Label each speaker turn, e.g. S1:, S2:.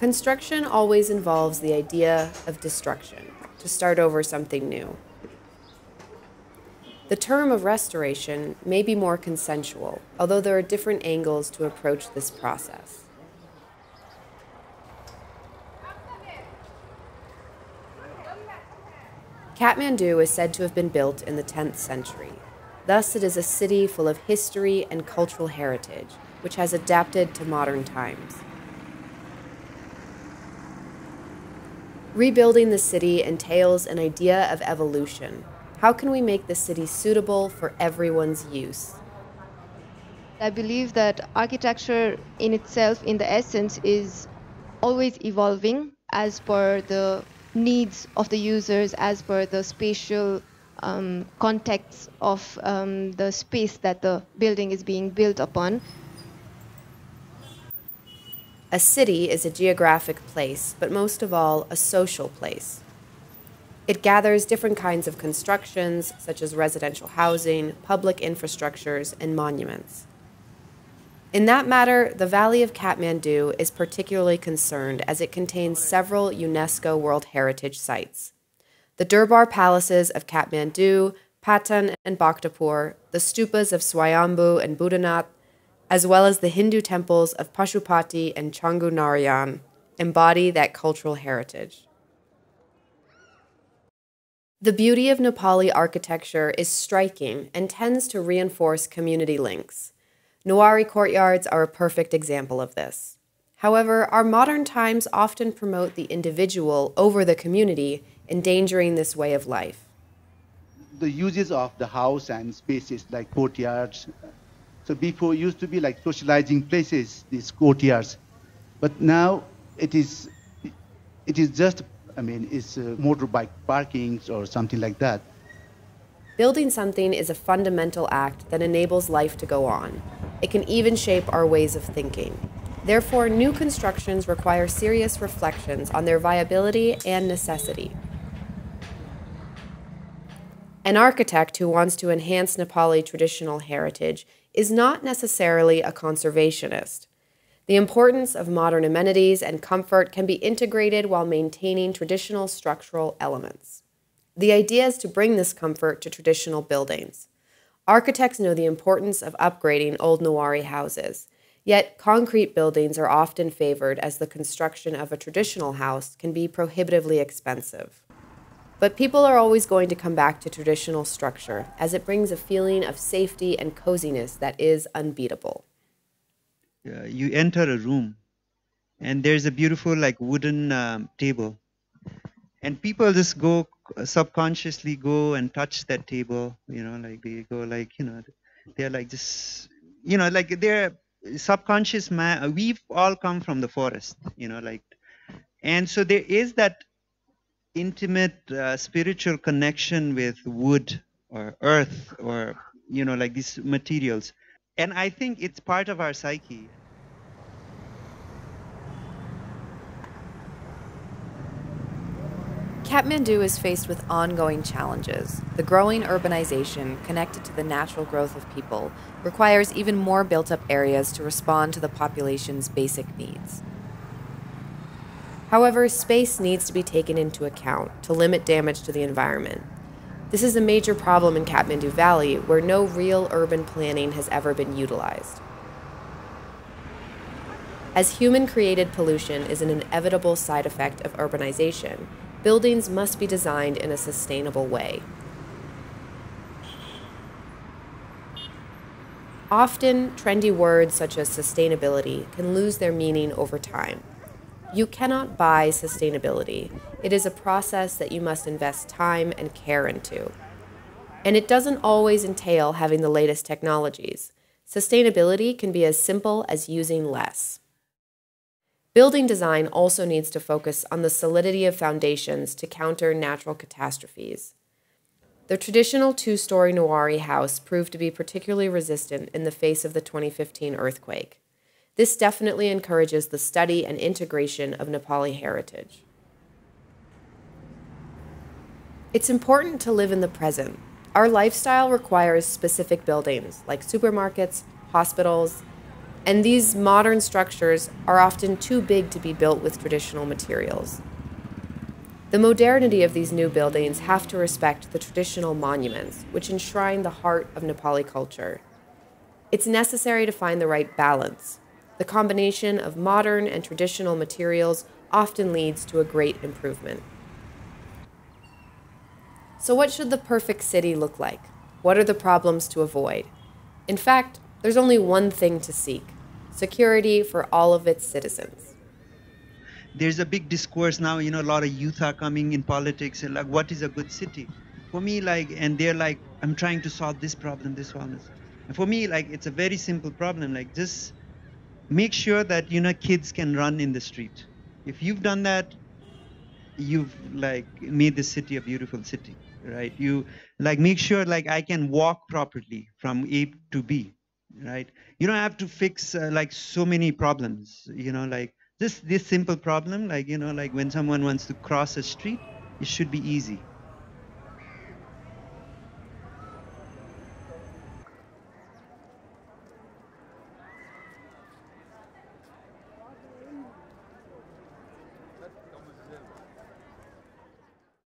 S1: Construction always involves the idea of destruction, to start over something new. The term of restoration may be more consensual, although there are different angles to approach this process. Kathmandu is said to have been built in the 10th century. Thus, it is a city full of history and cultural heritage, which has adapted to modern times. Rebuilding the city entails an idea of evolution. How can we make the city suitable for everyone's use?
S2: I believe that architecture in itself, in the essence, is always evolving as per the needs of the users, as per the spatial context of the space that the building is being built upon.
S1: A city is a geographic place, but most of all, a social place. It gathers different kinds of constructions, such as residential housing, public infrastructures, and monuments. In that matter, the Valley of Kathmandu is particularly concerned as it contains several UNESCO World Heritage Sites. The Durbar Palaces of Kathmandu, Patan and Bhaktapur, the stupas of Swayambhu and Buddhanath, as well as the Hindu temples of Pashupati and Changu Narayan, embody that cultural heritage. The beauty of Nepali architecture is striking and tends to reinforce community links. Newari courtyards are a perfect example of this. However, our modern times often promote the individual over the community, endangering this way of life.
S3: The uses of the house and spaces like courtyards. So before used to be like socializing places, these courtyards, but now it is just, it's motorbike parkings or something like that.
S1: Building something is a fundamental act that enables life to go on. It can even shape our ways of thinking. Therefore, new constructions require serious reflections on their viability and necessity. An architect who wants to enhance Nepali traditional heritage is not necessarily a conservationist. The importance of modern amenities and comfort can be integrated while maintaining traditional structural elements. The idea is to bring this comfort to traditional buildings. Architects know the importance of upgrading old Newari houses, yet concrete buildings are often favored as the construction of a traditional house can be prohibitively expensive. But people are always going to come back to traditional structure, as it brings a feeling of safety and coziness that is unbeatable.
S4: You enter a room, and there's a beautiful wooden table. And people just go, subconsciously go and touch that table, they go they're like just, they're subconscious we've all come from the forest, and so there is that intimate spiritual connection with wood or earth or these materials, and I think it's part of our psyche.
S1: Kathmandu is faced with ongoing challenges. The growing urbanization connected to the natural growth of people requires even more built-up areas to respond to the population's basic needs. However, space needs to be taken into account to limit damage to the environment. This is a major problem in Kathmandu Valley, where no real urban planning has ever been utilized. As human-created pollution is an inevitable side effect of urbanization, buildings must be designed in a sustainable way. Often, trendy words such as sustainability can lose their meaning over time. You cannot buy sustainability. It is a process that you must invest time and care into. And it doesn't always entail having the latest technologies. Sustainability can be as simple as using less. Building design also needs to focus on the solidity of foundations to counter natural catastrophes. The traditional two-story Newari house proved to be particularly resistant in the face of the 2015 earthquake. This definitely encourages the study and integration of Nepali heritage. It's important to live in the present. Our lifestyle requires specific buildings like supermarkets, hospitals, And these modern structures are often too big to be built with traditional materials. The modernity of these new buildings have to respect the traditional monuments, which enshrine the heart of Nepali culture. It's necessary to find the right balance. The combination of modern and traditional materials often leads to a great improvement. So what should the perfect city look like? What are the problems to avoid? In fact, there's only one thing to seek: security for all of its citizens.
S4: There's a big discourse now, a lot of youth are coming in politics and like, what is a good city? For me, and they're like, I'm trying to solve this problem, this one. And for me, it's a very simple problem. Just make sure that, kids can run in the street. If you've done that, you've made the city a beautiful city, right? You make sure I can walk properly from A to B, right? You don't have to fix so many problems, this simple problem, when someone wants to cross a street, it should be easy.